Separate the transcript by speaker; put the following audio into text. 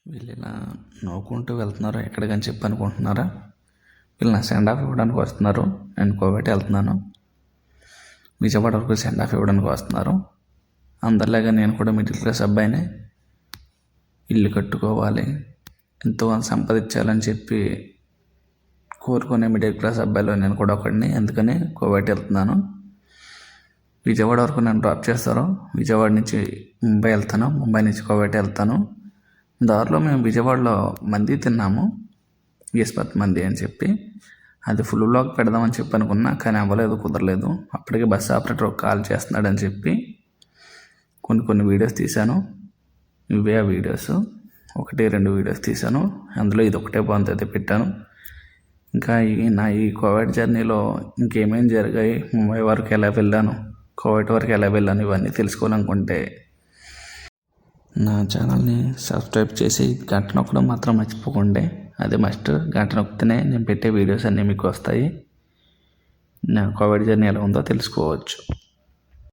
Speaker 1: వీళ్ళు ఇలా నవ్వుకుంటూ వెళ్తున్నారు ఎక్కడికని చెప్పి అనుకుంటున్నారా? వీళ్ళు నా సెండ్ ఆఫ్ ఇవ్వడానికి వస్తున్నారు. నేను కోవేట వెళ్తున్నాను. విజయవాడ వరకు సెండ్ ఆఫ్ ఇవ్వడానికి వస్తున్నారు. అందరిలాగా నేను కూడా మిడిల్ క్లాస్ అబ్బాయినే. ఇల్లు కట్టుకోవాలి, ఎంతో సంపాదించాలని చెప్పి కోరుకునే మిడిల్ క్లాస్ అబ్బాయిలో నేను కూడా ఒకడిని. అందుకని కోవేట వెళ్తున్నాను. విజయవాడ వరకు నన్ను డ్రాప్ చేస్తారు. విజయవాడ నుంచి ముంబై వెళ్తాను. ముంబై నుంచి కోవేట వెళ్తాను. దారిలో మేము విజయవాడలో మంది తిన్నాము, యశ్వత్ మంది అని చెప్పి. అది ఫుల్ వ్లాగ్ పెడదామని చెప్పి అనుకున్నా, కానీ అవ్వలేదు, కుదరలేదు. అప్పటికే బస్ ఆపరేటర్ కాల్ చేస్తున్నాడని చెప్పి కొన్ని వీడియోస్ తీశాను. ఇవే ఆ వీడియోస్, 1-2 వీడియోస్ తీశాను. అందులో ఇది ఒకటే బాగుంది, అయితే పెట్టాను. ఇంకా ఈ కోవిడ్ జర్నీలో ఇంకేమేమి జరిగాయి, ముంబై వరకు ఎలా వెళ్ళాను, కోవిడ్ వరకు ఎలా వెళ్ళాను, ఇవన్నీ తెలుసుకోవాలనుకుంటే నా ఛానల్ని సబ్స్క్రైబ్ చేసి గంట నొక్కడం మాత్రం మర్చిపోకండి. అది మస్ట్. గంట నొక్కితేనే నేను పెట్టే వీడియోస్ అన్నీ మీకు వస్తాయి. నా కోవిడ్ జర్నీ ఎలా ఉందో తెలుసుకోవచ్చు.